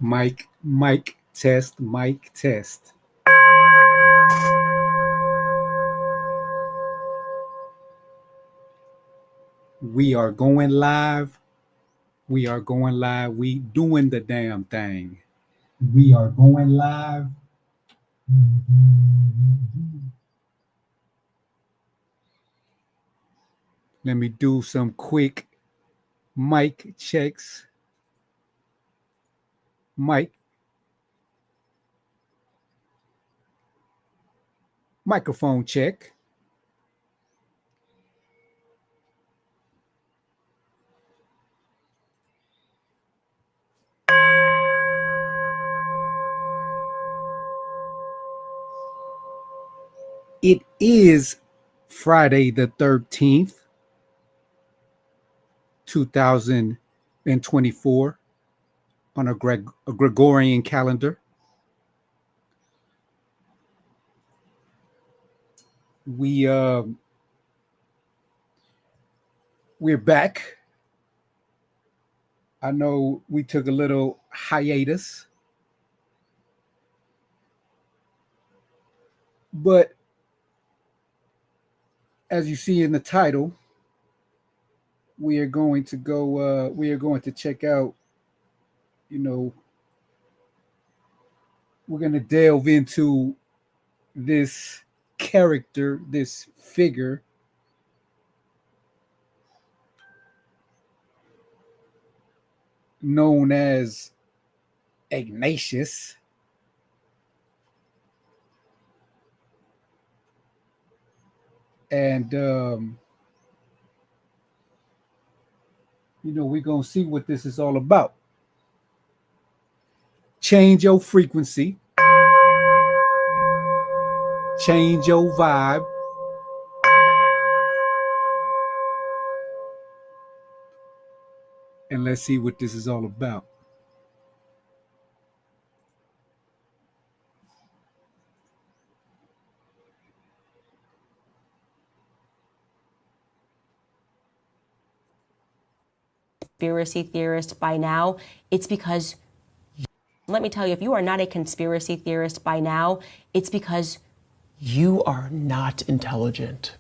Mic test, mic test. We are going live. We are going live. We doing the damn thing. We are going live. Let me do some quick mic checks. Mic. Microphone check. It is Friday the 13th, 2024 on a Gregorian calendar. We're back. I know we took a little hiatus, but as you see in the title, we are going to go. We are going to check out. You know, we're going to delve into this character, this figure known as Ignatius. And we're gonna see what this is all about. Change your frequency, change your vibe, and let's see what this is all about. Conspiracy theorist by now, it's because, let me tell you, if you are not a conspiracy theorist by now, it's because you are not intelligent.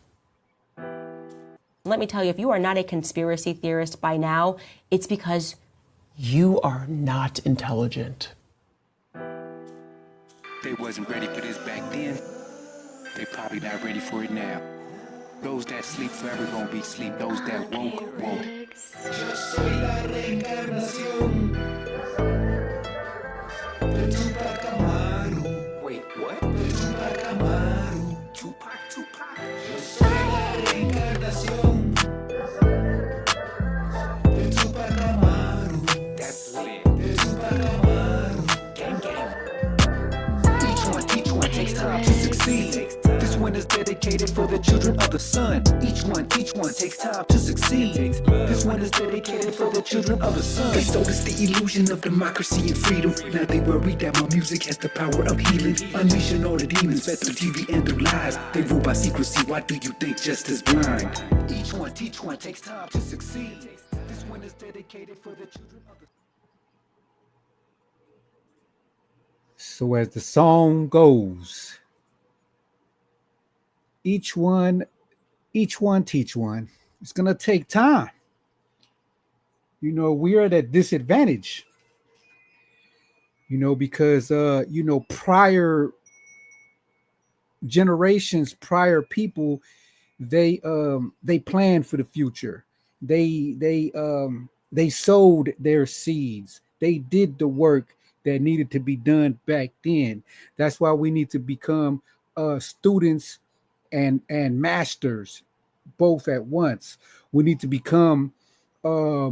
Let me tell you, if you are not a conspiracy theorist by now, it's because you are not intelligent. They wasn't ready for this back then. They probably not ready for it now. Those that sleep forever gonna be sleep. Those that woke, woke. Yo soy la reencarnación de Tupac Amaru. Wait, what? De Tupac Amaru. Tupac. Yo soy la reencarnación de Tupac Amaru. That's lit. De Tupac Amaru. Gang. Each one takes time to succeed. This one is dedicated for the children of the sun. Each one takes time to succeed. This one is dedicated for the children of the sun. They sold us the illusion of democracy and freedom. Now they worry that my music has the power of healing. Unleashing all the demons fed through TV and through lies. They rule by secrecy. Why do you think justice blind? Each one takes time to succeed. This one is dedicated for the children of the sun. So as the song goes, each one teach one. It's gonna take time. We're at a disadvantage. Because prior generations, prior people, they planned for the future. They sowed their seeds. They did the work that needed to be done back then. That's why we need to become students and masters both at once. We need to become a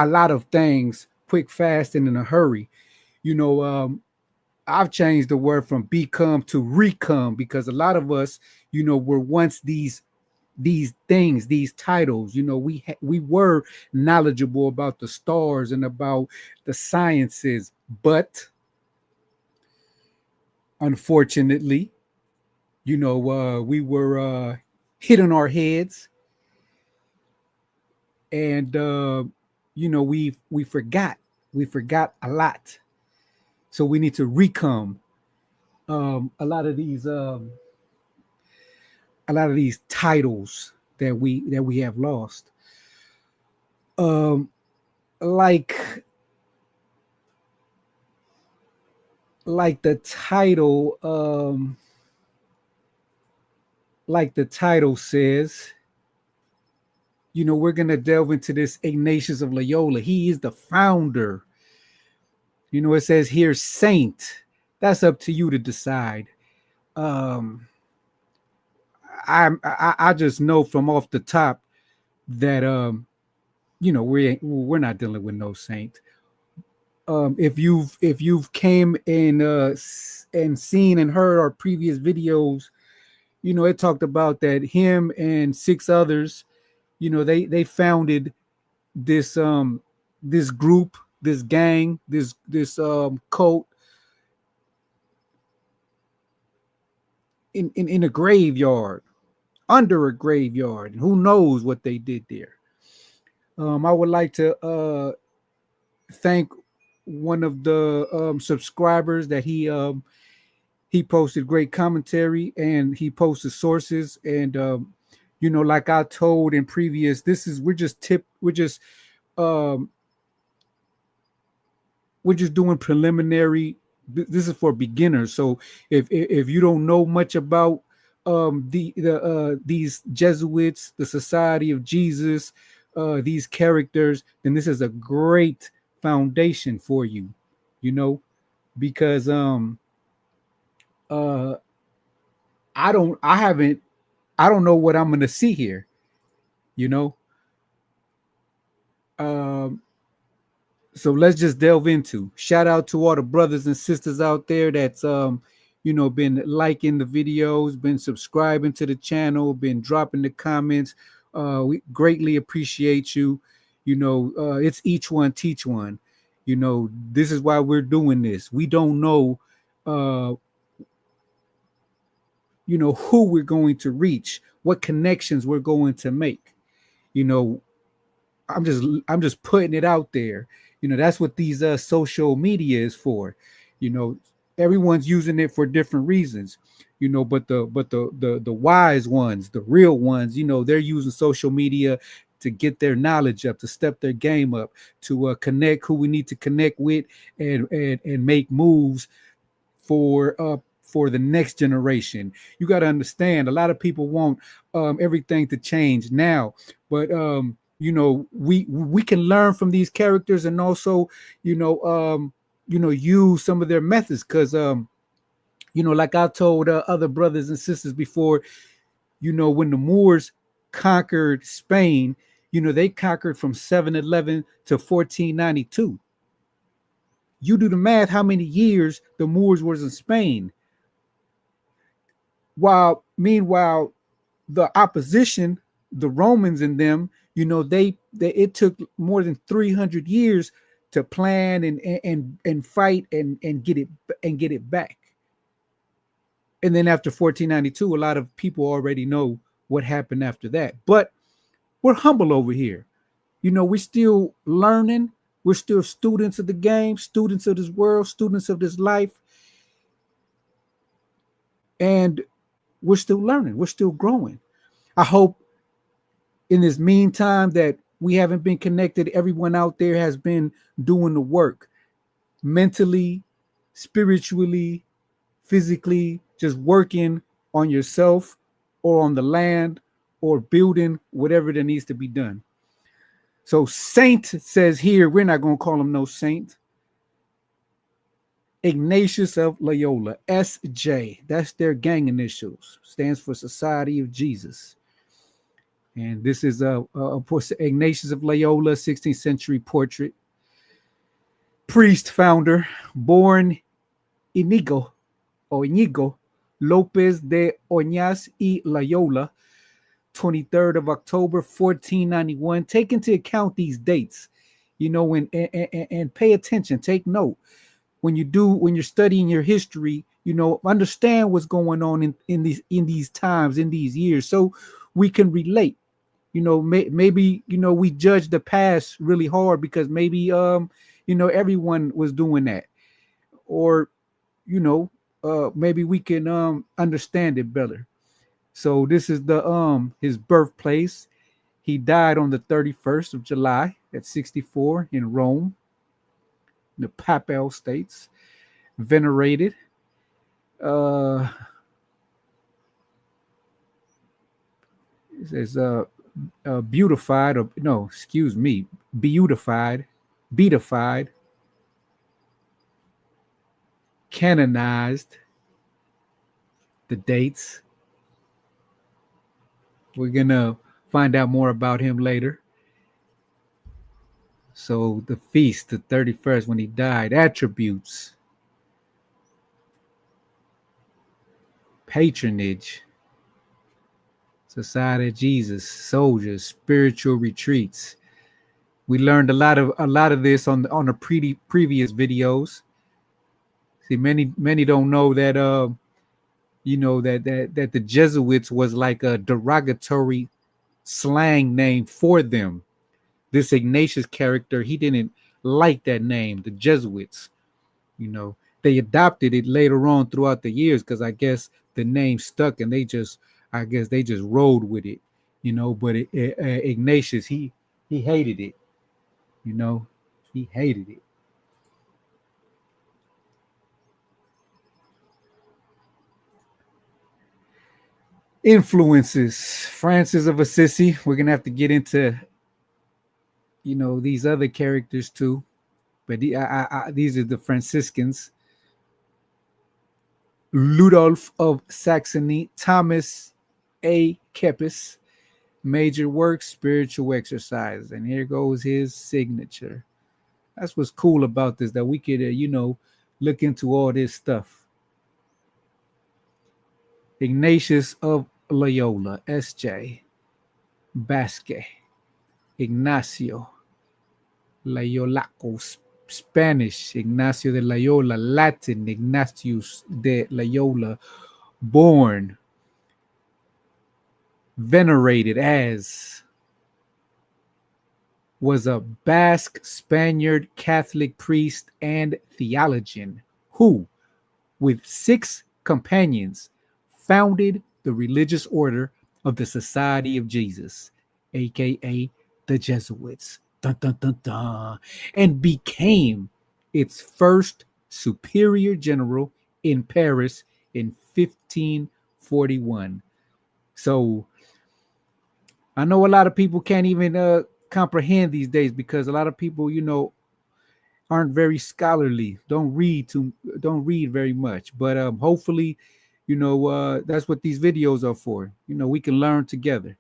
lot of things quick, fast, and in a hurry. I've changed the word from become to recome because a lot of us, were once these things, these titles. We were knowledgeable about the stars and about the sciences, but unfortunately, we were hit on our heads, and we forgot a lot. So we need to recome a lot of these titles that we have lost. Um, like like the title like the title says, we're gonna delve into this Ignatius of Loyola. He is the founder. It says here saint. That's up to you to decide. Um, I just know from off the top that we're not dealing with no saint. If you've came and seen and heard our previous videos, it talked about that him and six others, they founded this group, this gang, this cult in a graveyard, under a graveyard, and who knows what they did there. I would like to thank one of the subscribers that he posted great commentary, and he posted sources, and like I told in previous, um we're just doing preliminary. This is for beginners. So if you don't know much about these Jesuits, the Society of Jesus, these characters, then this is a great foundation for you, because uh I don't I haven't I don't know what I'm gonna see here, you know. Um so let's just delve into. Shout out to all the brothers and sisters out there that's been liking the videos, been subscribing to the channel, been dropping the comments. We greatly appreciate you. It's each one teach one. This is why we're doing this. We don't know uh who we're going to reach, what connections we're going to make. You know, I'm just putting it out there. That's what these social media is for. You know, everyone's using it for different reasons. But the wise ones, the real ones, they're using social media to get their knowledge up, to step their game up, to connect who we need to connect with, and make moves for the next generation. You got to understand, a lot of people want everything to change now, but we can learn from these characters, and also use some of their methods, because like I told other brothers and sisters before, when the Moors conquered Spain, they conquered from 711 to 1492. You do the math, how many years the Moors was in Spain. While meanwhile, the opposition, the Romans and them, they it took more than 300 years to plan and fight and get it back. And then after 1492, a lot of people already know what happened after that. But we're humble over here. We're still learning. We're still students of the game, students of this world, students of this life. And we're still learning. We're still growing. I hope in this meantime that we haven't been connected, everyone out there has been doing the work mentally, spiritually, physically, just working on yourself or on the land or building whatever that needs to be done. So Saint says here, we're not going to call him no saint. Ignatius of Loyola, SJ. That's their gang initials. Stands for Society of Jesus. And this is Ignatius of Loyola, 16th century portrait. Priest founder, born Inigo Lopez de Oñaz y Loyola, 23rd of October, 1491. Take into account these dates, and pay attention, take note. When you're studying your history, understand what's going on in these times, in these years, so we can relate. Maybe we judge the past really hard because maybe everyone was doing that, or maybe we can understand it better. So this is the his birthplace. He died on the 31st of July at 64 in Rome, the Papal States. Venerated. Uh, it says beautified, or no, excuse me, beatified, beatified, canonized. The dates. We're gonna find out more about him later. So the feast, the 31st, when he died, attributes, patronage, Society of Jesus, soldiers, spiritual retreats. We learned a lot of this on the previous videos. See, many don't know that that the Jesuits was like a derogatory slang name for them. This Ignatius character, he didn't like that name, the Jesuits. They adopted it later on throughout the years because I guess the name stuck and they just rolled with it. But Ignatius, he hated it. He hated it. Influences. Francis of Assisi. We're gonna have to get into these other characters too, but these are the Franciscans. Ludolf of Saxony, Thomas A. Kempis, major works, spiritual exercise, and here goes his signature. That's what's cool about this, that we could look into all this stuff. Ignatius of Loyola, S.J. Basque, Ignacio Loyolaco, Spanish, Ignacio de Loyola, Latin, Ignatius de Loyola, born, venerated as, was a Basque Spaniard Catholic priest and theologian who, with 6 companions, founded the religious order of the Society of Jesus, aka the Jesuits, dun, dun, dun, dun, and became its first superior general in Paris in 1541. So I know a lot of people can't even comprehend these days because a lot of people, aren't very scholarly, don't read very much. But hopefully, that's what these videos are for. We can learn together.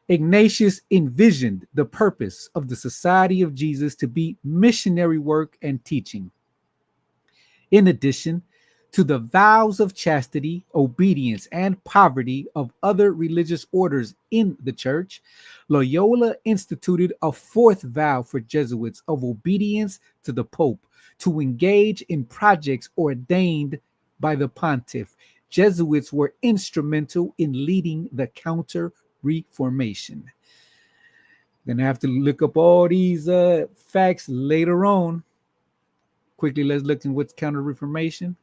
Ignatius envisioned the purpose of the Society of Jesus to be missionary work and teaching. In addition to the vows of chastity, obedience, and poverty of other religious orders in the church, Loyola instituted a 4th vow for Jesuits of obedience to the Pope to engage in projects ordained by the pontiff. Jesuits were instrumental in leading the Counter-Reformation. Gonna have to look up all these facts later on. Quickly, let's look at what's Counter-Reformation.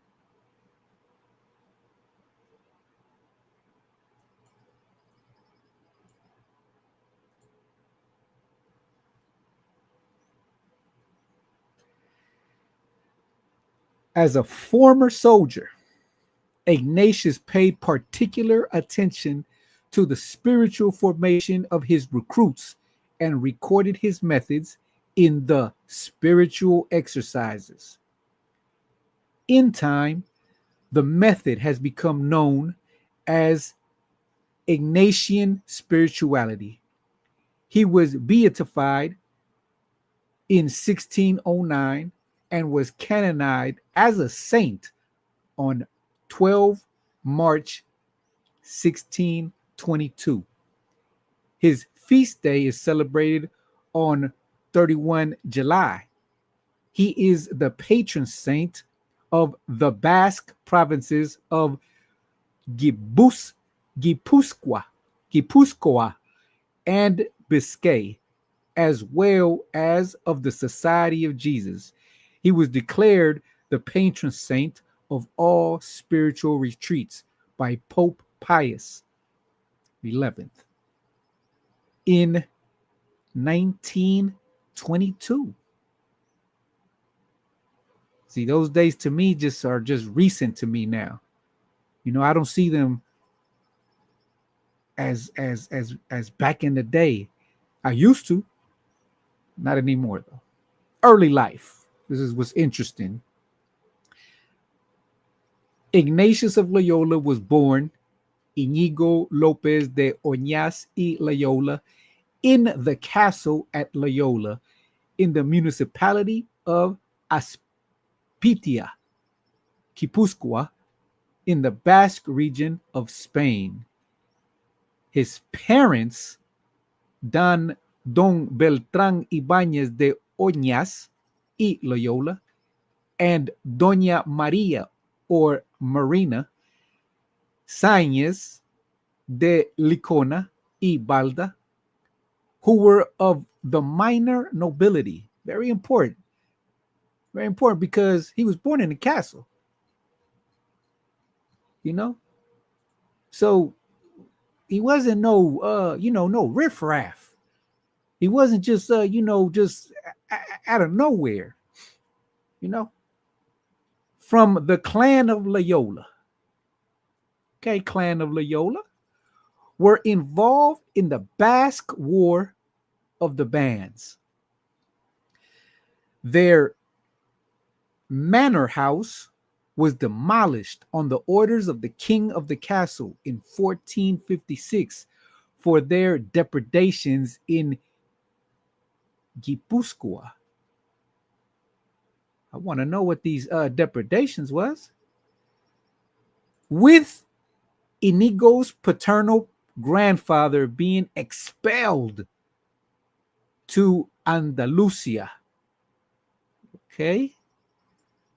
As a former soldier, Ignatius paid particular attention to the spiritual formation of his recruits and recorded his methods in the spiritual exercises. In time, the method has become known as Ignatian spirituality. He was beatified in 1609 and was canonized as a saint on 12 March 1622. His feast day is celebrated on 31 July. He is the patron saint of the Basque provinces of Gipuzkoa and Biscay, as well as of the Society of Jesus. He was declared the patron saint of all spiritual retreats by Pope Pius XI in 1922. See, those days to me are just recent to me now. I don't see them as back in the day. I used to, not anymore though. Early life. This is what's interesting. Ignatius of Loyola was born Inigo Lopez de Oñas y Loyola in the castle at Loyola in the municipality of Aspitia, Guipúzcoa, in the Basque region of Spain. His parents, Don Beltrán Ibáñez de Oñas y Loyola, and Doña María or Marina Sáenz de Licona y Balda, who were of the minor nobility. Very important. Very important because he was born in a castle. So he wasn't no riffraff. He wasn't just just out of nowhere. From the clan of Loyola. Okay, clan of Loyola were involved in the Basque War of the Bands. Their manor house was demolished on the orders of the king of the castle in 1456 for their depredations in Guipúzcoa. I want to know what these depredations was. With Inigo's paternal grandfather being expelled to Andalusia, okay,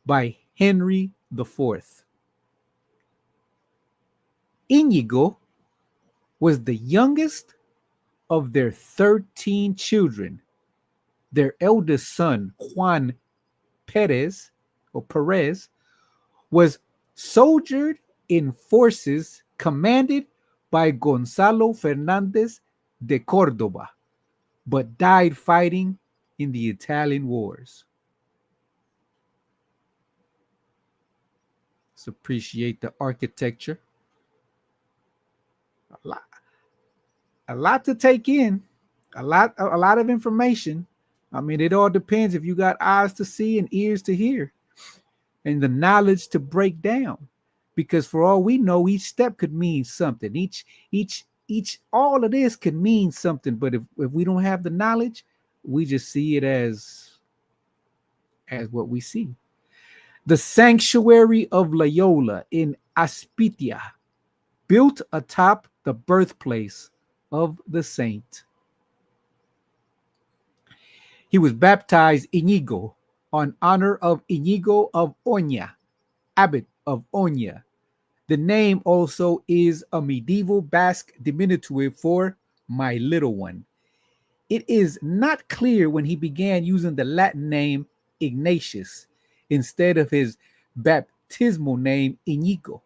by Henry IV. Inigo was the youngest of their 13 children. Their eldest son, Juan Perez was soldiered in forces commanded by Gonzalo Fernández de Córdoba, but died fighting in the Italian wars. Let's appreciate the architecture. A lot to take in, a lot of information. I mean, it all depends if you got eyes to see and ears to hear and the knowledge to break down. Because for all we know, each step could mean something. All of this could mean something. But if we don't have the knowledge, we just see it as what we see. The sanctuary of Loyola in Aspitia, built atop the birthplace of the saint. He was baptized Inigo on honor of Inigo of Oña, abbot of Oña. The name also is a medieval Basque diminutive for my little one. It is not clear when he began using the Latin name Ignatius instead of his baptismal name Inigo.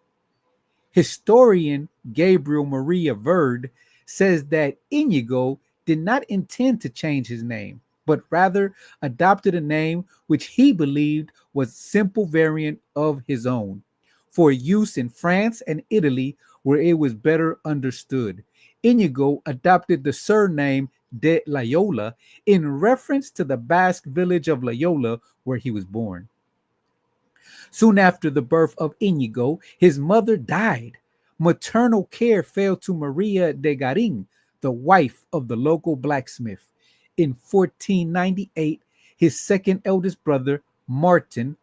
Historian Gabriel Maria Verd says that Inigo did not intend to change his name, but rather adopted a name which he believed was a simple variant of his own, for use in France and Italy where it was better understood. Inigo adopted the surname de Loyola in reference to the Basque village of Loyola where he was born. Soon after the birth of Inigo, his mother died. Maternal care fell to Maria de Garin, the wife of the local blacksmith. In 1498, his second eldest brother, Martin,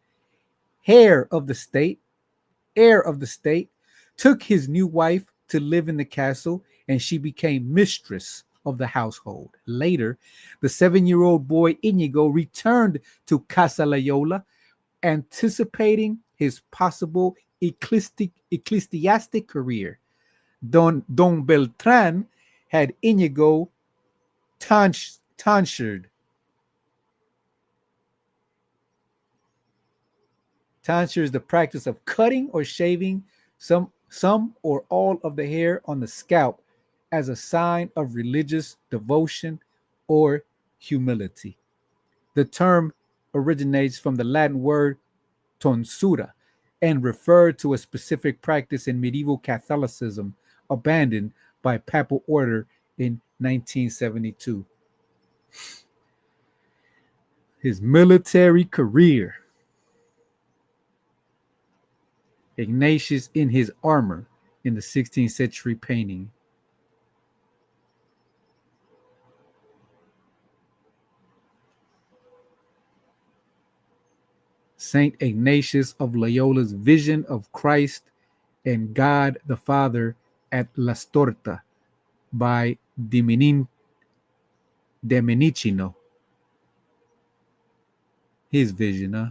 heir of the state, took his new wife to live in the castle, and she became mistress of the household. Later, the 7-year-old boy Inigo returned to Casa Loyola, anticipating his possible ecclesiastic career. Don Beltrán had Inigo tonsured. Tonsure is the practice of cutting or shaving some or all of the hair on the scalp as a sign of religious devotion or humility. The term originates from the Latin word tonsura and referred to a specific practice in medieval Catholicism abandoned by papal order in 1972. His military career. Ignatius in his armor in the 16th century painting. Saint Ignatius of Loyola's vision of Christ and God the Father at La Storta by Domenichino. His vision, huh?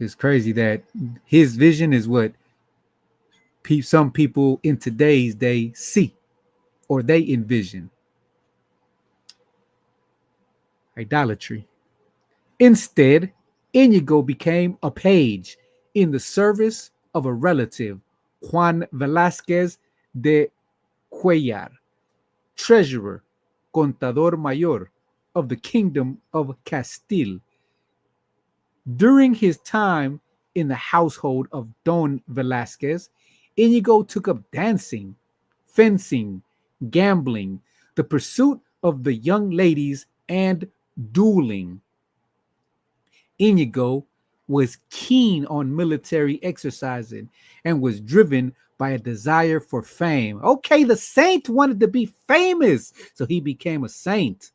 It's crazy that his vision is what some people in today's day see or they envision. Idolatry. Instead, Inigo became a page in the service of a relative, Juan Velázquez de Cuellar, treasurer, contador mayor of the Kingdom of Castile. During his time in the household of Don Velázquez, Inigo took up dancing, fencing, gambling, the pursuit of the young ladies, and dueling. Inigo was keen on military exercising and was driven by a desire for fame. Okay, the saint wanted to be famous, so he became a saint.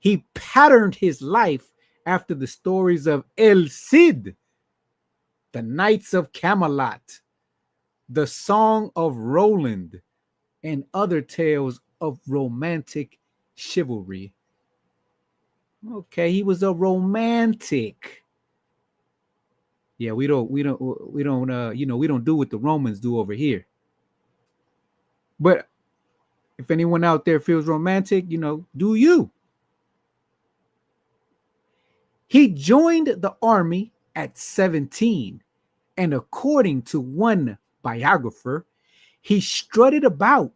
He patterned his life after the stories of El Cid, the Knights of Camelot, the Song of Roland, and other tales of romantic chivalry. Okay, he was a romantic. Yeah, we don't do what the Romans do over here. But if anyone out there feels romantic, do you? He joined the army at 17, and according to one biographer, he strutted about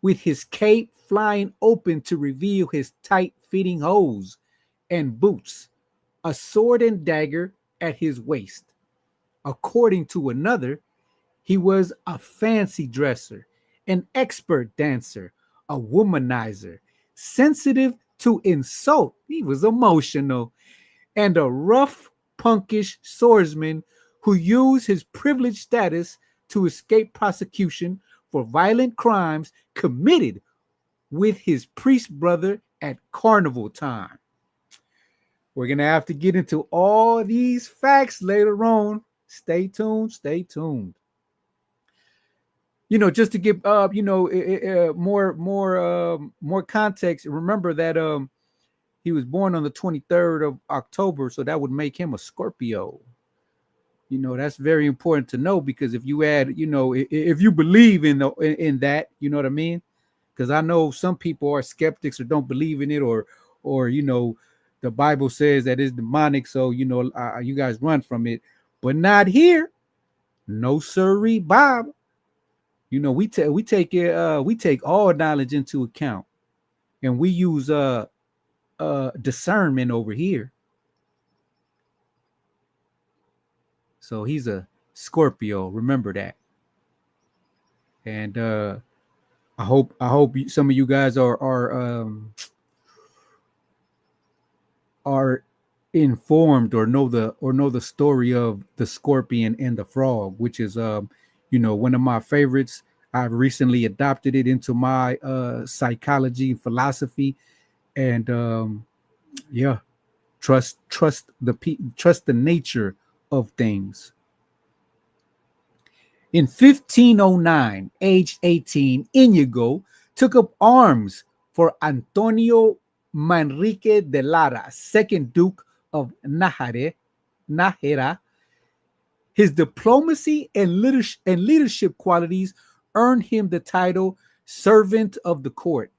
with his cape flying open to reveal his tight-fitting hose and boots, a sword and dagger at his waist. According to another, he was a fancy dresser, an expert dancer, a womanizer, sensitive to insult. He was emotional, and a rough, punkish swordsman who used his privileged status to escape prosecution for violent crimes committed with his priest brother at carnival time. We're going to have to get into all these facts later on. Stay tuned. Stay tuned. Just to give more context. Remember that he was born on the 23rd of October, so that would make him a Scorpio. That's very important to know, because if you add, if you believe in that, you know what I mean? Because I know some people are skeptics or don't believe in it, or the Bible says that it's demonic, so you guys run from it, but not here. No sirree, Bob. We take all knowledge into account, and we use discernment over here. So he's a Scorpio. Remember that. And I hope some of you guys are informed or know the story of the scorpion and the frog, which is one of my favorites. I've recently adopted it into my psychology and philosophy, and trust the nature of things. In 1509, aged 18, Inigo took up arms for Antonio Manrique de Lara, second Duke of Nájera. His diplomacy and leadership qualities earned him the title Servant of the Court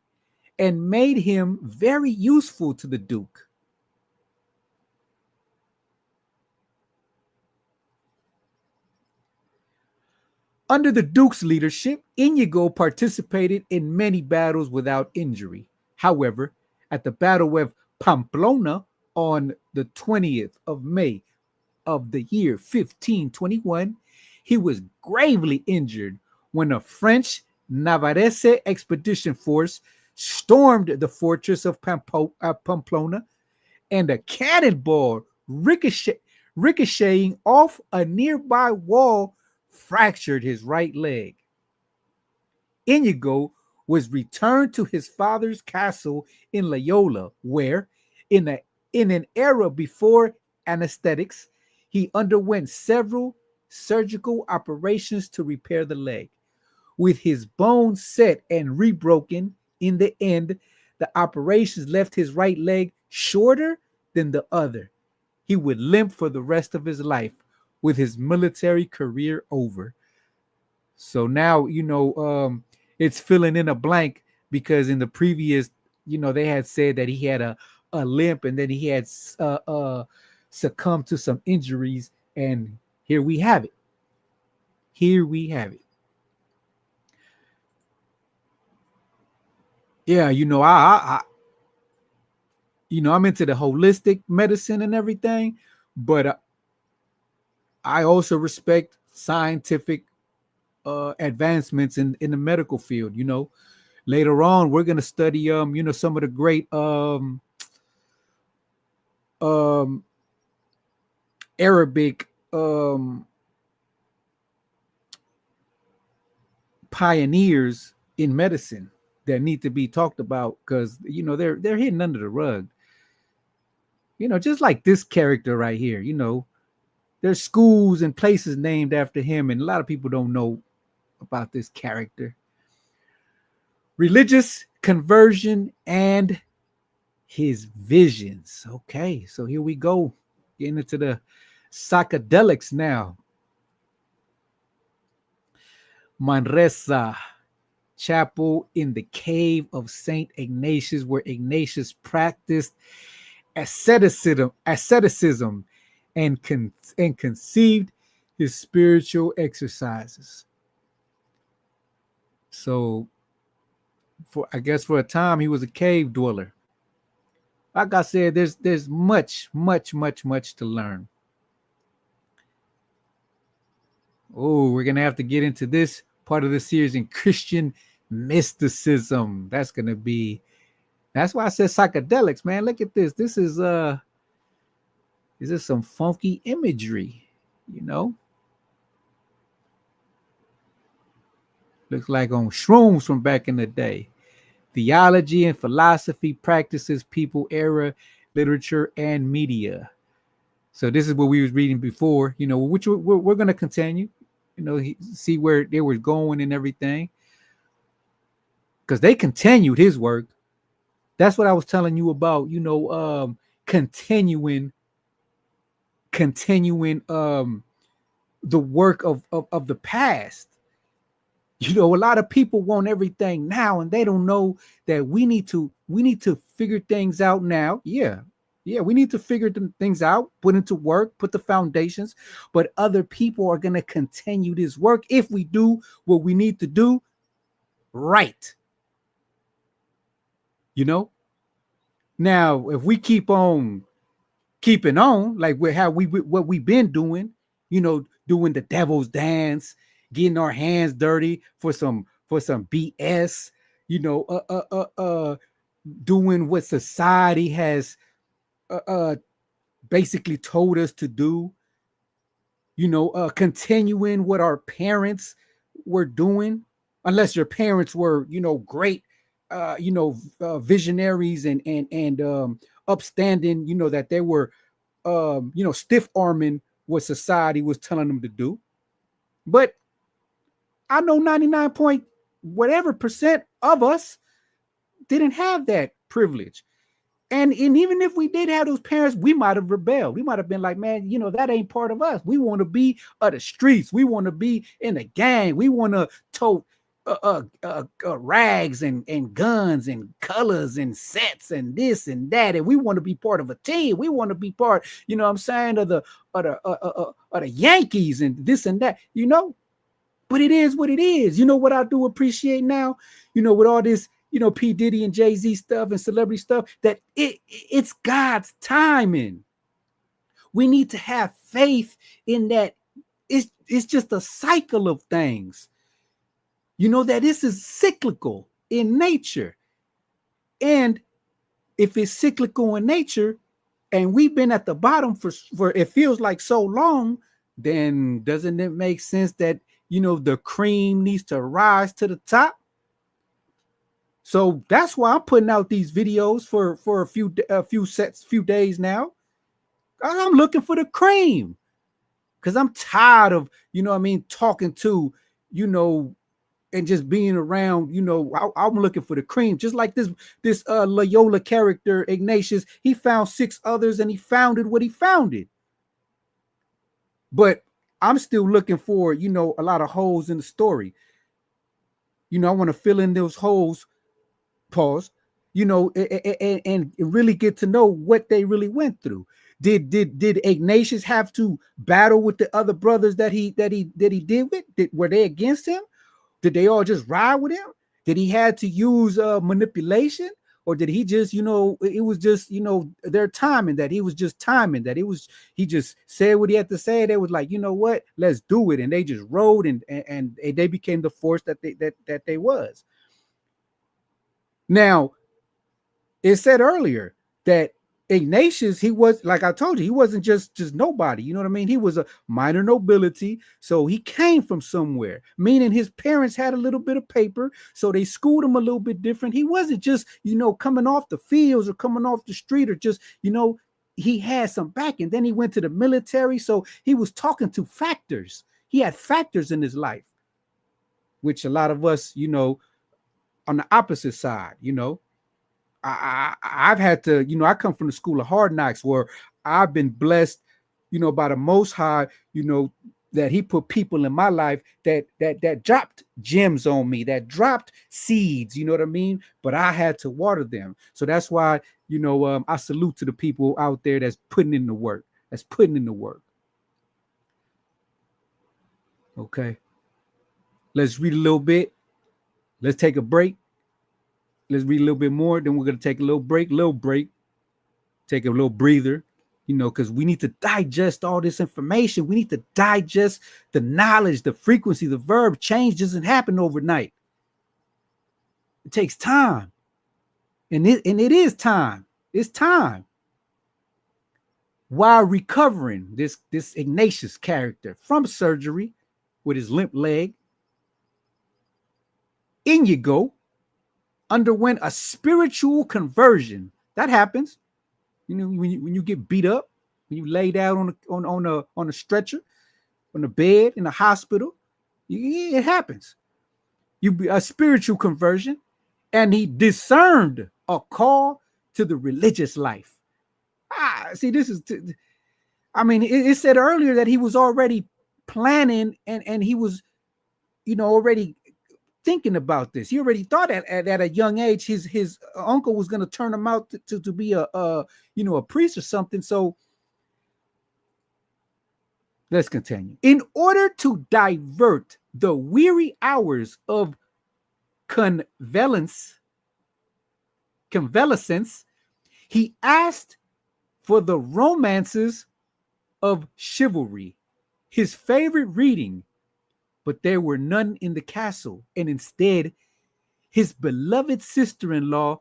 and made him very useful to the Duke. Under the Duke's leadership, Inigo participated in many battles without injury. However, at the Battle of Pamplona on the 20th of May of the year 1521, he was gravely injured when a French Navarrese expedition force stormed the fortress of Pamplona, and a cannonball ricocheting off a nearby wall fractured his right leg. Inigo was returned to his father's castle in Loyola, where, in an era before anesthetics, he underwent several surgical operations to repair the leg. With his bones set and rebroken, in the end, the operations left his right leg shorter than the other. He would limp for the rest of his life, with his military career over. So now, it's filling in a blank, because in the previous, they had said that he had a limp, and then he had succumbed to some injuries, and here we have it. Here we have it. Yeah, I'm into the holistic medicine and everything, but I also respect scientific advancements in the medical field. Later on, we're gonna study some of the great Arabic pioneers in medicine that need to be talked about, because they're hidden under the rug. Just like this character right here. There's schools and places named after him, and a lot of people don't know about this character. Religious conversion and his visions. Okay, so here we go, getting into the psychedelics now. Manresa Chapel in the cave of Saint Ignatius, where Ignatius practiced asceticism and conceived his spiritual exercises. So, for a time, he was a cave dweller. Like I said, there's much to learn. Oh, we're gonna have to get into this part of the series in Christian mysticism. That's why I said psychedelics, man. Look at this. This is some funky imagery, Looks like on shrooms from back in the day. Theology and philosophy practices, people, era, literature, and media. So this is what we was reading before, which we're going to continue, see where they were going and everything. Because they continued his work. That's what I was telling you about, continuing the work of the past. A lot of people want everything now, and they don't know that we need to figure things out now. Yeah, we need to figure things out, put into work, put the foundations. But other people are going to continue this work if we do what we need to do right. Now, if we keep on keeping on, like what we've been doing, doing the devil's dance, getting our hands dirty for some BS, doing what society has basically told us to do, continuing what our parents were doing, unless your parents were, great, visionaries and upstanding, that they were, stiff arming what society was telling them to do. But I know 99 point whatever percent of us didn't have that privilege. And even if we did have those parents, we might have rebelled. We might have been like, man, that ain't part of us. We want to be of the streets. We want to be in a gang. We want to tote rags and guns and colors and sets and this and that. And we want to be part of a team. We want to be part, of the Yankees and this and that, But it is what it is. You know what I do appreciate now? You know, with all this, you know, P. Diddy and Jay-Z stuff and celebrity stuff, that it's God's timing. We need to have faith in that. It's just a cycle of things. You know, that this is cyclical in nature. And if it's cyclical in nature, and we've been at the bottom for it feels like so long, then doesn't it make sense that, you know, the cream needs to rise to the top? So that's why I'm putting out these videos for a few days now. I'm looking for the cream, because I'm tired of, you know what I mean, talking to, you know, and just being around, you know, I'm looking for the cream. Just like this Loyola character, Ignatius, he found 6 others and he founded what he founded. But I'm still looking for, you know, a lot of holes in the story. You know, I want to fill in those holes, pause, you know, and really get to know what they really went through. Did Ignatius have to battle with the other brothers that he did with? Were they against him? Did they all just ride with him? Did he had to use manipulation? Or did he just, you know, it was just, you know, their timing, that he was just timing, that he just said what he had to say. They was like, you know what, let's do it. And they just rode and they became the force that they was. Now, it said earlier that Ignatius, he was, like I told you, he wasn't just nobody. You know what I mean? He was a minor nobility. So he came from somewhere, meaning his parents had a little bit of paper. So they schooled him a little bit different. He wasn't just, you know, coming off the fields or coming off the street or just, you know, he had some backing. Then he went to the military. So he was talking to factors. He had factors in his life, which a lot of us, you know, on the opposite side, you know, I've had to, you know, I come from the school of hard knocks, where I've been blessed, you know, by the Most High, you know, that he put people in my life that dropped gems on me, that dropped seeds, you know what I mean? But I had to water them. So that's why, you know, I salute to the people out there that's putting in the work, Okay. Let's read a little bit. Let's take a break. Let's read a little bit more. Then we're going to take a little break, take a little breather, you know, because we need to digest all this information. We need to digest the knowledge, the frequency, the verb. Change doesn't happen overnight. It takes time. And it is time. It's time. While recovering this Ignatius character from surgery with his limp leg, Inigo underwent a spiritual conversion. That happens, you know, when you get beat up, when you lay down on a stretcher, on the bed in a hospital, it happens. You be a spiritual conversion, and he discerned a call to the religious life. See, this is, I mean, it said earlier that he was already planning, and he was, you know, already thinking about this. He already thought at a young age his uncle was going to turn him out to be a you know, a priest or something. So let's continue. In order to divert the weary hours of convalescence, he asked for the romances of chivalry, his favorite reading. But there were none in the castle, and instead, his beloved sister-in-law,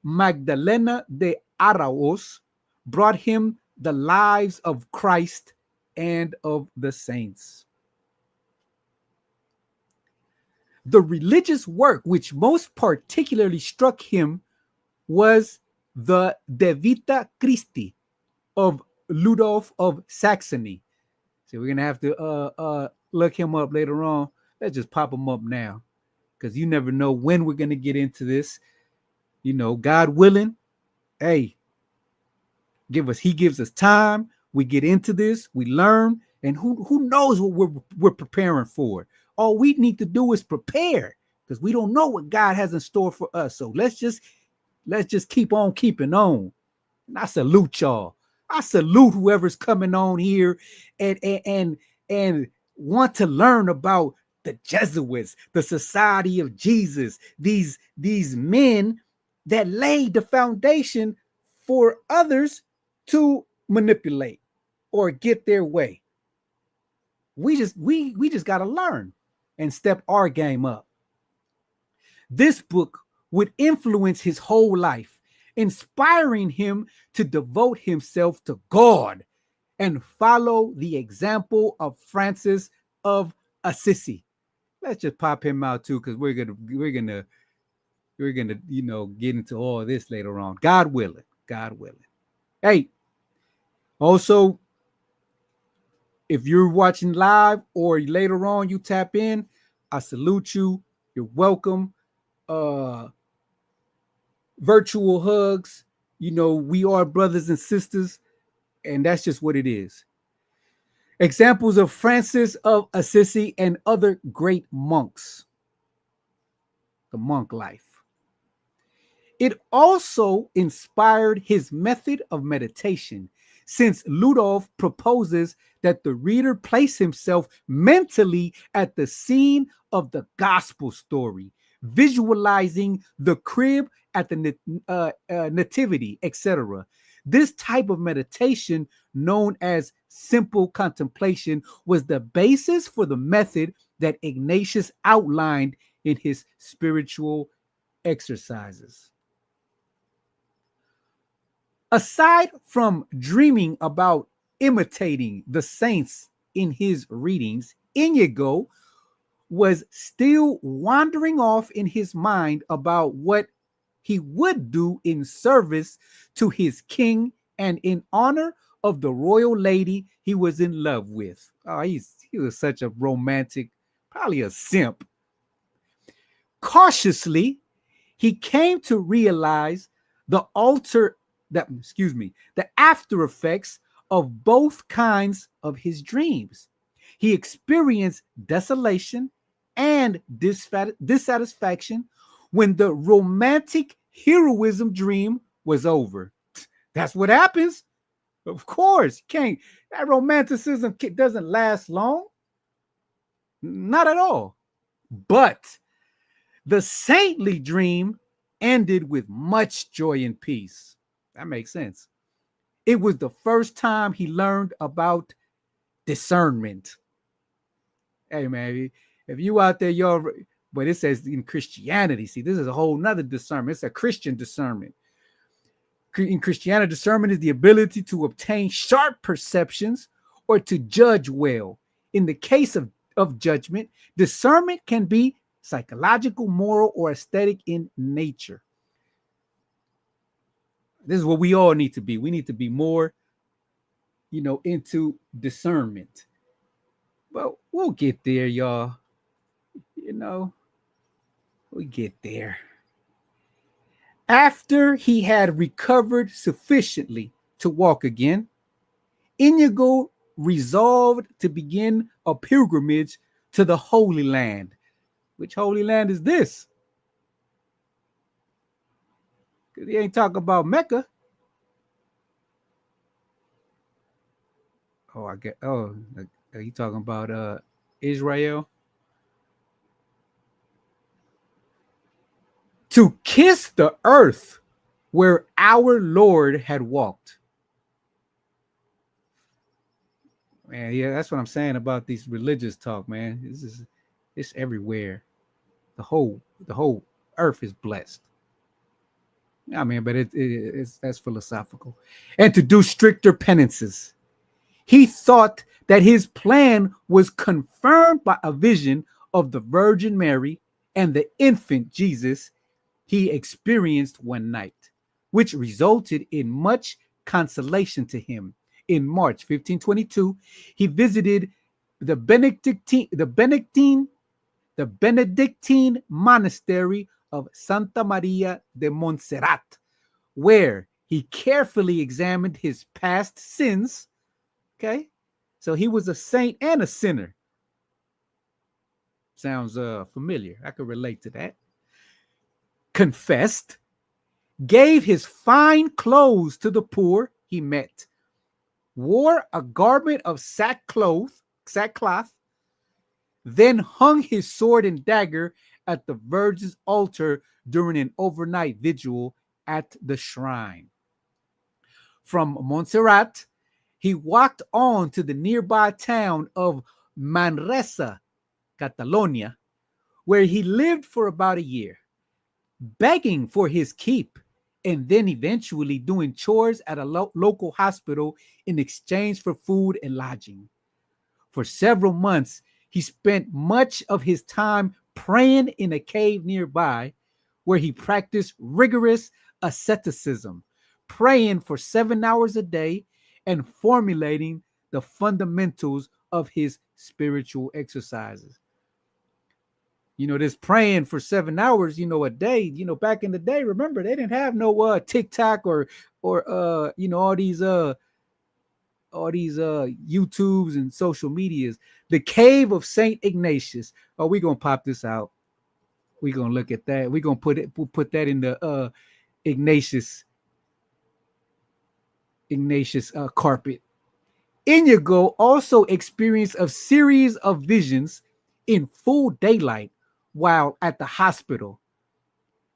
Magdalena de Arauz, brought him the lives of Christ and of the saints. The religious work which most particularly struck him was the De Vita Christi of Ludolf of Saxony. So we're going to have to look him up later on. Let's just pop him up now, because you never know when we're going to get into this. You know, God willing, hey, he gives us time. We get into this, we learn, and who knows what we're preparing for. All we need to do is prepare, because we don't know what God has in store for us. So let's just keep on keeping on. And I salute y'all. I salute whoever's coming on here and want to learn about the Jesuits, the Society of Jesus, these men that laid the foundation for others to manipulate or get their way. We just got to learn and step our game up. This book would influence his whole life, inspiring him to devote himself to God and follow the example of Francis of Assisi. Let's just pop him out too, because we're gonna get into all this later on. God willing. God willing. Hey, also, if you're watching live or later on you tap in, I salute you. You're welcome. Virtual hugs. We are brothers and sisters, and that's just what it is. Examples of Francis of Assisi and other great monks. The monk life. It also inspired his method of meditation, since Ludolf proposes that the reader place himself mentally at the scene of the gospel story, visualizing the crib at the nativity, etc. This type of meditation, known as simple contemplation, was the basis for the method that Ignatius outlined in his spiritual exercises. Aside from dreaming about imitating the saints in his readings, Inigo was still wandering off in his mind about what he would do in service to his king and in honor of the royal lady he was in love with. Oh, he was such a romantic, probably a simp. Cautiously, he came to realize the after effects of both kinds of his dreams. He experienced desolation and dissatisfaction when the romantic heroism dream was over. That's what happens. Of course, that romanticism doesn't last long. Not at all. But the saintly dream ended with much joy and peace. That makes sense. It was the first time he learned about discernment. Hey, man, if you out there, but it says in Christianity, see, this is a whole nother discernment. It's a Christian discernment. In Christianity, discernment is the ability to obtain sharp perceptions or to judge well. In the case of judgment, discernment can be psychological, moral, or aesthetic in nature. This is what we all need to be. We need to be more, into discernment. But we'll get there, y'all. We get there. After he had recovered sufficiently to walk again, Inigo resolved to begin a pilgrimage to the Holy Land. Which Holy Land is this? Because he ain't talking about Mecca. Are you talking about Israel? To kiss the earth where our Lord had walked. Man, yeah, that's what I'm saying about these religious talk, man. It's everywhere. The whole earth is blessed. I mean, but that's philosophical. And to do stricter penances. He thought that his plan was confirmed by a vision of the Virgin Mary and the infant Jesus he experienced one night, which resulted in much consolation to him. In March 1522, he visited the Benedictine monastery of Santa Maria de Montserrat, where he carefully examined his past sins. Okay, so he was a saint and a sinner. Sounds familiar. I could relate to that. Confessed, gave his fine clothes to the poor he met, wore a garment of sackcloth, then hung his sword and dagger at the Virgin's altar during an overnight vigil at the shrine. From Montserrat, he walked on to the nearby town of Manresa, Catalonia, where he lived for about a year, begging for his keep and then eventually doing chores at a local hospital in exchange for food and lodging. For several months, he spent much of his time praying in a cave nearby where he practiced rigorous asceticism, praying for 7 hours a day and formulating the fundamentals of his spiritual exercises. This praying for 7 hours, a day, back in the day, remember, they didn't have no TikTok or all these YouTubes and social medias. The cave of Saint Ignatius. Oh, we're gonna pop this out. We're gonna look at that. We'll put that in the Ignatius carpet. Inigo also experienced a series of visions in full daylight while at the hospital.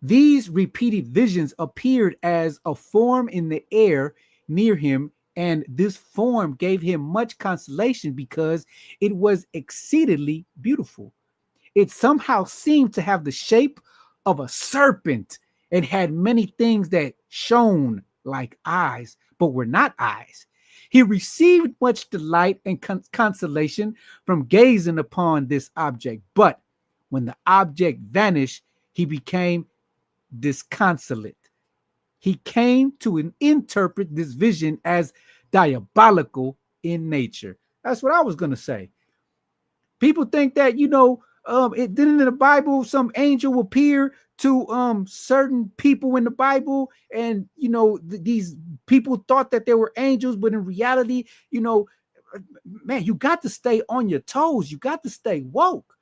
These repeated visions appeared as a form in the air near him, and this form gave him much consolation because it was exceedingly beautiful. It somehow seemed to have the shape of a serpent and had many things that shone like eyes, but were not eyes. He received much delight and consolation from gazing upon this object, but when the object vanished, he became disconsolate. He came to interpret this vision as diabolical in nature. That's what I was going to say. People think that, it didn't in the Bible, some angel will appear to certain people in the Bible, and these people thought that they were angels, but in reality, man, you got to stay on your toes. You got to stay woke.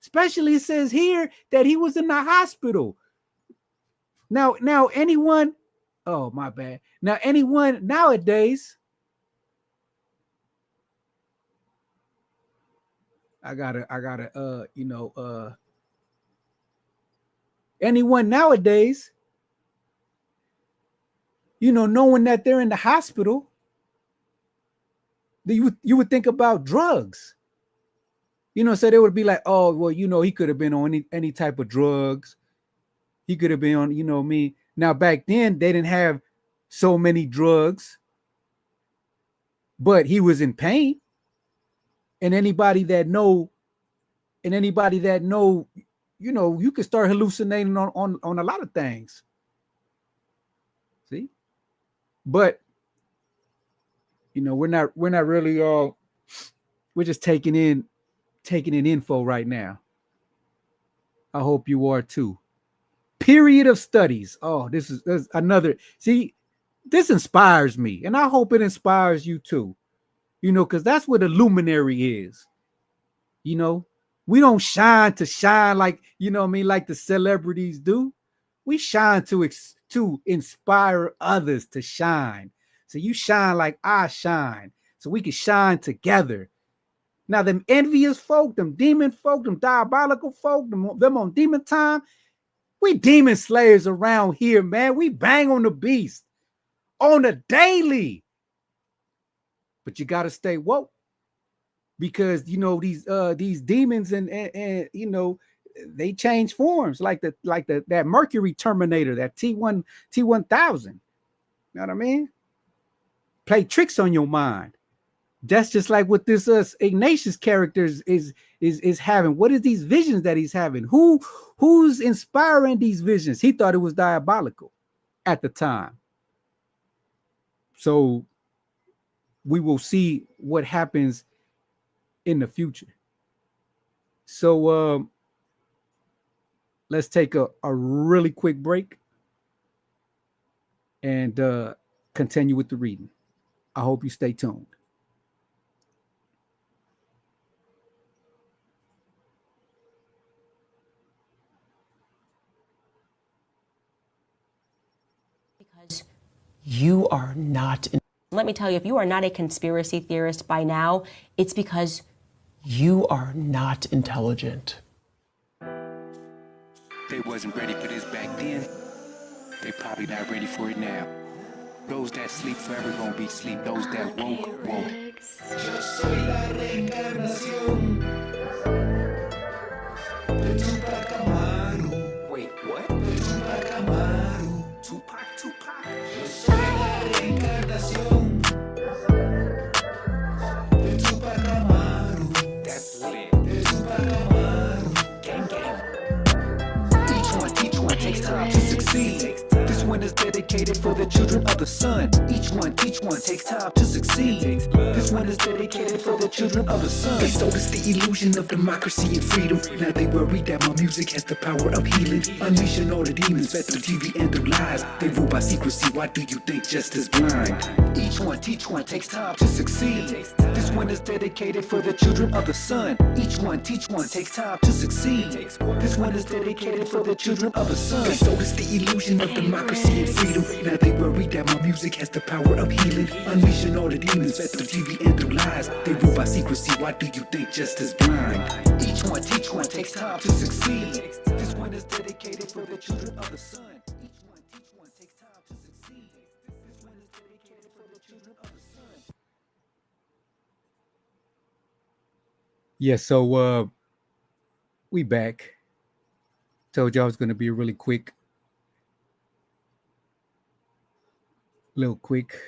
Especially it says here that he was in the hospital. Now anyone, oh my bad. Now anyone nowadays, anyone nowadays, knowing that they're in the hospital, you would think about drugs. So they would be like, oh, well, he could have been on any type of drugs. He could have been on, me. Now, back then, they didn't have so many drugs, but he was in pain. And anybody that know, you could start hallucinating on a lot of things. See? But, we're not really we're just taking in info right now. I hope you are too. Period of studies. Oh, this is another. See, this inspires me, and I hope it inspires you too. Because that's what a luminary is. We don't shine to shine like like the celebrities do. We shine to inspire others to shine. So you shine like I shine, so we can shine together. Now, them envious folk, them demon folk, them diabolical folk, them on demon time, we demon slayers around here, man. We bang on the beast on a daily. But you got to stay woke because, these demons and they change forms like that Mercury Terminator, that T1000. You know what I mean? Play tricks on your mind. That's just like what this Ignatius character is having. What is these visions that he's having? Who's inspiring these visions? He thought it was diabolical at the time. So we will see what happens in the future. So let's take a really quick break and continue with the reading. I hope you stay tuned. Because You are not. let me tell you, if you are not a conspiracy theorist by now, it's because You are not intelligent. They wasn't ready for this back then. They probably not ready for it now. Those that sleep forever gonna be sleep. Those that woke, woke. Yo soy la reencarnación de Tupac Amaru. Wait, what? De Tupac Amaru. Tupac. Yo soy la reencarnación de Tupac Amaru. That's lit. De Tupac Amaru. Gang. Each one takes time to succeed. This one is dedicated for the children of the sun. Each one takes time to succeed. This one is dedicated for the children of the sun. They sold us the illusion of democracy and freedom. Now they worry that my music has the power of healing. Unleashing all the demons fed through TV and through lies. They rule by secrecy. Why do you think justice blind? Each one takes time to succeed. This one is dedicated for the children of the sun. Each one takes time to succeed. This one is dedicated for the children of the sun. They sold us the illusion of democracy and freedom. Now they worry that my music has the power of healing. Unleashing all the demons fed through TV and through lies. They rule by secrecy. Why do you think justice blind? Each one takes time to succeed. This one is dedicated for the children of the sun. Each one takes time to succeed. This one is dedicated for the children of the sun. Yeah, so we back. Told y'all it was gonna be really quick. Little quick.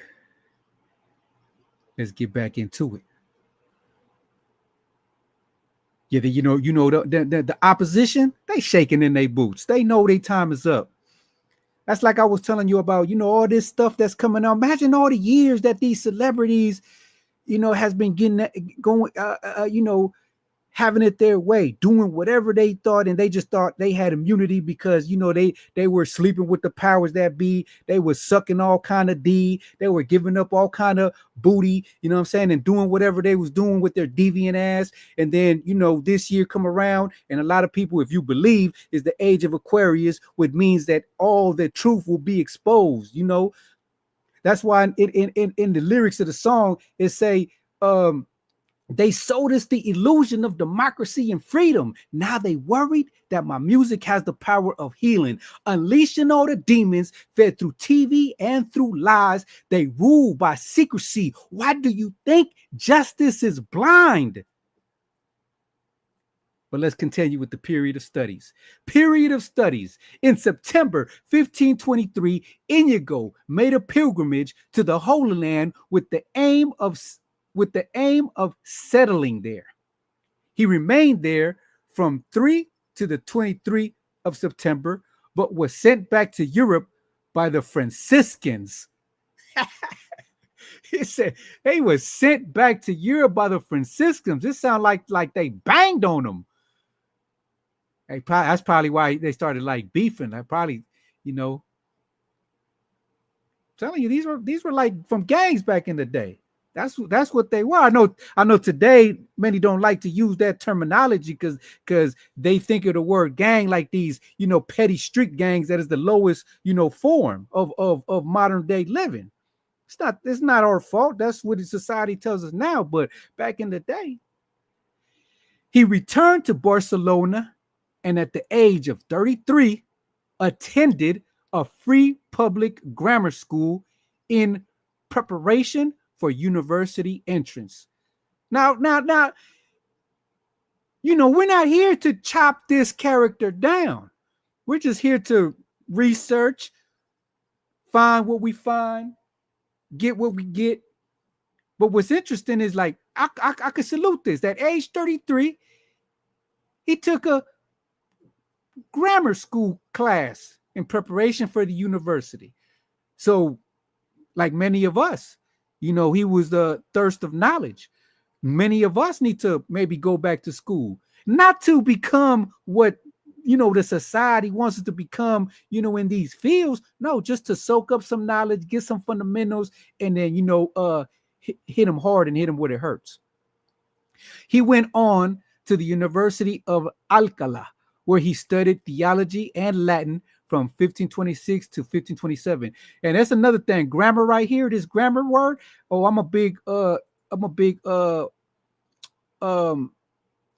Let's get back into it. Yeah, the opposition, they shaking in their boots. They know their time is up. That's like I was telling you about, all this stuff that's coming out. Imagine all the years that these celebrities, has been going, having it their way, doing whatever they thought, and they just thought they had immunity because they were sleeping with the powers that be. They were sucking all kind of D. They were giving up all kind of booty, what I'm saying, and doing whatever they was doing with their deviant ass. And then this year come around, and a lot of people, if you believe, is the age of Aquarius, which means that all the truth will be exposed. That's why in the lyrics of the song it say, they sold us the illusion of democracy and freedom. Now they worried that my music has the power of healing. Unleashing all the demons fed through TV and through lies. They rule by secrecy. Why do you think justice is blind? But let's continue with the period of studies. Period of studies. In September 1523, Inigo made a pilgrimage to the Holy Land with the aim of settling there. He remained there from 3 to the 23rd of September, but was sent back to Europe by the Franciscans. He said they was sent back to Europe by the Franciscans. This sounds like they banged on them. That's probably why they started like beefing. I probably, telling you, these were like from gangs back in the day. That's what they were. I know today many don't like to use that terminology because they think of the word gang like these, petty street gangs that is the lowest, form of modern day living. It's not our fault. That's what the society tells us now. But back in the day, he returned to Barcelona and at the age of 33 attended a free public grammar school in preparation for university entrance. Now, we're not here to chop this character down. We're just here to research, find what we find, get what we get. But what's interesting is like, I could salute this. At age 33, he took a grammar school class in preparation for the university. So, like many of us, he was the thirst of knowledge. Many of us need to maybe go back to school, not to become what, the society wants us to become, in these fields. No, just to soak up some knowledge, get some fundamentals, and then, hit them hard and hit them where it hurts. He went on to the University of Alcalá, where he studied theology and Latin from 1526 to 1527. And that's another thing. Grammar right here, this grammar word. Oh, I'm a big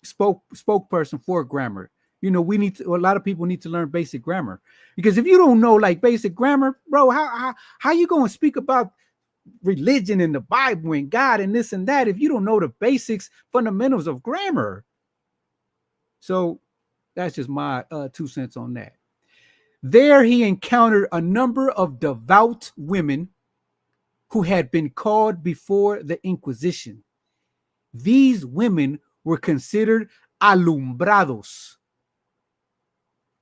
spokesperson for grammar. You know, a lot of people need to learn basic grammar, because if you don't know like basic grammar, bro, how you going to speak about religion and the Bible and God and this and that if you don't know the basics, fundamentals of grammar? So that's just my 2 cents on that. There he encountered a number of devout women who had been called before the Inquisition. These women were considered alumbrados,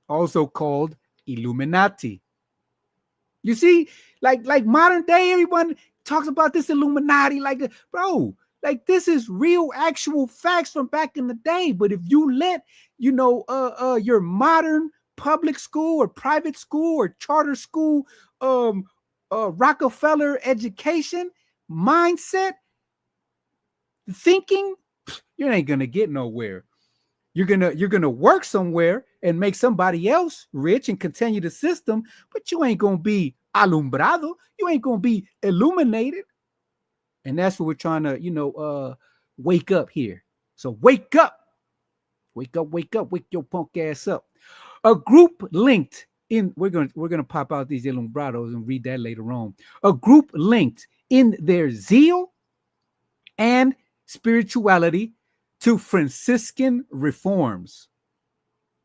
also called Illuminati. You see, like modern day, everyone talks about this Illuminati, like, bro, like this is real, actual facts from back in the day. But if you let, your modern public school or private school or charter school, Rockefeller education mindset thinking, you ain't gonna get nowhere. You're gonna work somewhere and make somebody else rich and continue the system, but you ain't gonna be alumbrado. You ain't gonna be illuminated. And that's what we're trying to, wake up here. So wake up, wake your punk ass up. A group linked in, we're gonna pop out these alumbrados and read that later on. A group linked in their zeal and spirituality to Franciscan reforms.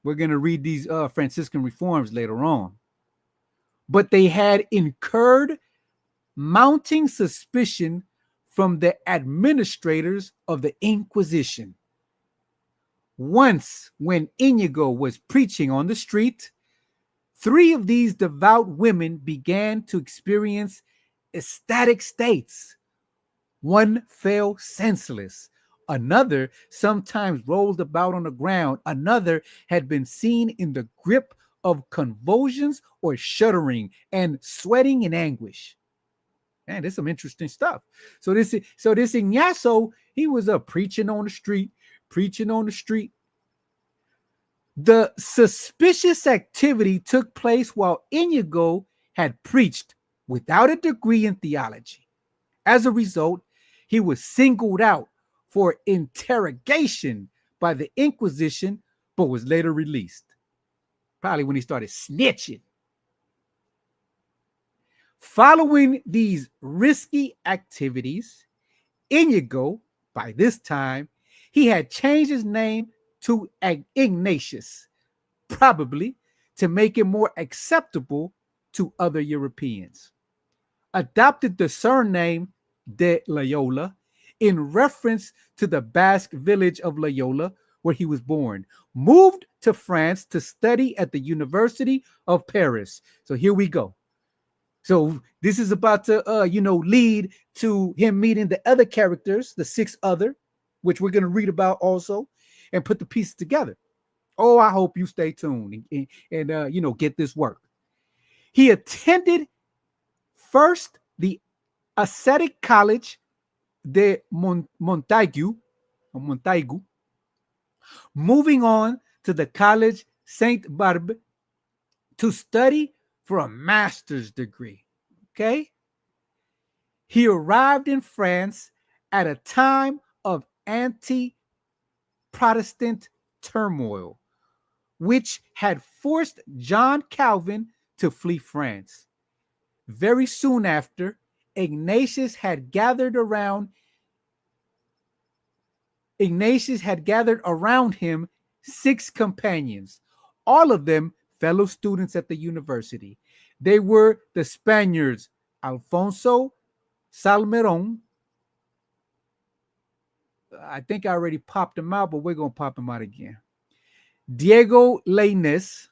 We're going to read these Franciscan reforms later on. But they had incurred mounting suspicion from the administrators of the Inquisition. Once, when Inigo was preaching on the street, 3 of these devout women began to experience ecstatic states. One fell senseless. Another sometimes rolled about on the ground. Another had been seen in the grip of convulsions or shuddering and sweating in anguish. Man, there's some interesting stuff. So this Ignacio, he was preaching on the street. The suspicious activity took place while Inigo had preached without a degree in theology. As a result, he was singled out for interrogation by the Inquisition, but was later released. Probably when he started snitching. Following these risky activities, Inigo, by this time, he had changed his name to Ignatius, probably to make it more acceptable to other Europeans. Adopted the surname de Loyola in reference to the Basque village of Loyola, where he was born. Moved to France to study at the University of Paris. So here we go. So this is about to, lead to him meeting the other characters, the 6 other, which we're going to read about also, and put the pieces together. Oh, I hope you stay tuned and get this work. He attended first the ascetic college de Montaigu, moving on to the college Saint Barbe to study for a master's degree. Okay. He arrived in France at a time of anti-Protestant turmoil, which had forced John Calvin to flee France. Very soon after, Ignatius had gathered around him 6 companions, all of them fellow students at the university. They were the Spaniards Alfonso Salmeron. I think I already popped them out, but we're going to pop them out again. Diego Lainez,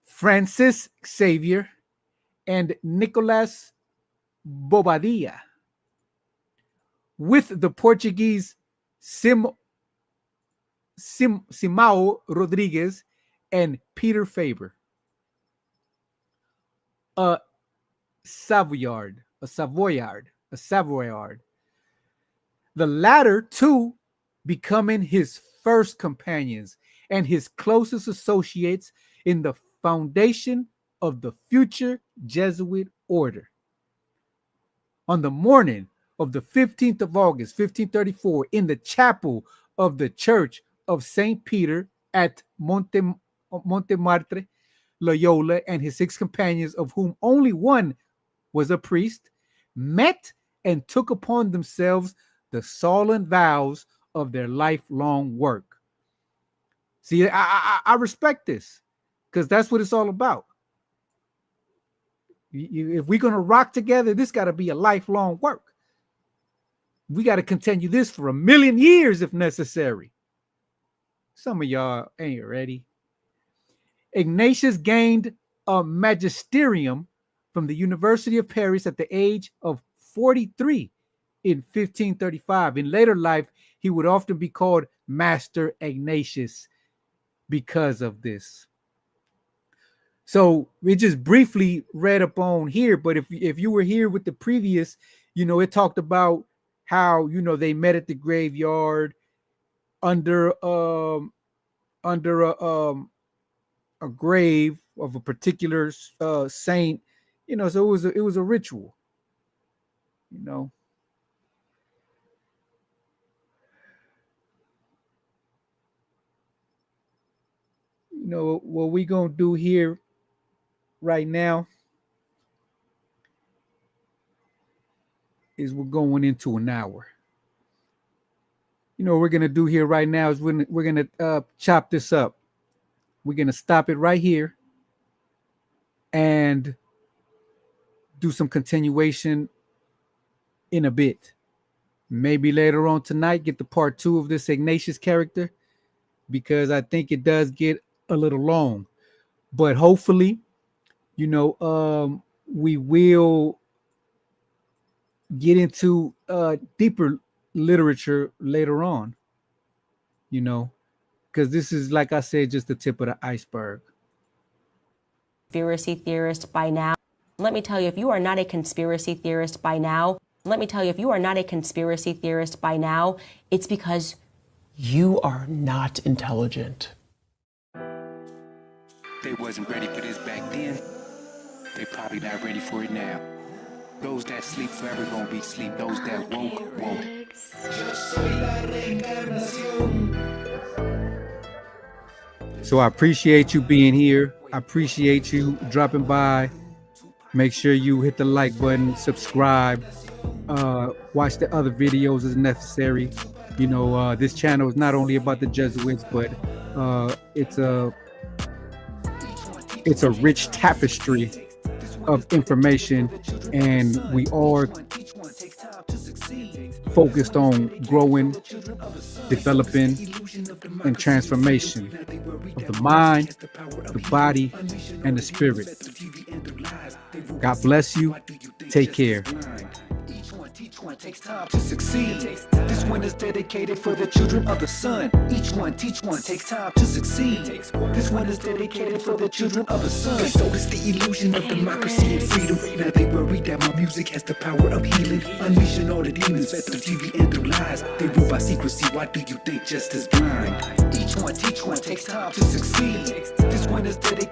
Francis Xavier, and Nicolas Bobadilla, with the Portuguese Simão Rodriguez and Peter Faber. A Savoyard. The latter 2 becoming his first companions and his closest associates in the foundation of the future Jesuit order. On the morning of the 15th of August, 1534, in the chapel of the Church of St. Peter at Montemartre, Loyola, and his 6 companions, of whom only one was a priest, met and took upon themselves the solemn vows of their lifelong work. See, I respect this, because that's what it's all about. If we're going to rock together, this got to be a lifelong work. We got to continue this for 1,000,000 years if necessary. Some of y'all ain't ready. Ignatius gained a magisterium from the University of Paris at the age of 43 in 1535. In later life, he would often be called Master Ignatius because of this. So we just briefly read up on here, but if you were here with the previous, it talked about how, they met at the graveyard under a grave of a particular saint, so it was a ritual, what we gonna do here right now is we're going into an hour. What we're gonna do here right now is we're gonna chop this up. We're gonna stop it right here and do some continuation in a bit. Maybe later on tonight, get the part 2 of this Ignatius character, because I think it does get a little long. But hopefully, we will get into deeper literature later on, because this is, like I said, just the tip of the iceberg. Conspiracy theorist by now. Let me tell you, if you are not a conspiracy theorist by now, it's because You are not intelligent. They wasn't ready for this back then. They probably not ready for it now. Those that sleep forever gonna be sleep. Those that woke, woke. So I appreciate you being here. I appreciate you dropping by. Make sure you hit the like button, subscribe, watch the other videos as necessary. This channel is not only about the Jesuits, but it's a rich tapestry of information, and we are focused on growing, developing, and transformation of the mind, the body, and the spirit. God bless you. Take care. Each one takes time to succeed. This one is dedicated for the children of the sun. Each one takes time to succeed. This one is dedicated for the children of the sun. So is the illusion of democracy and freedom. Now they worry that my music has the power of healing, unleashing all the demons fed through TV and through lies. They rule by secrecy. Why do you think justice blind? Each one takes time to succeed. This one is dedicated.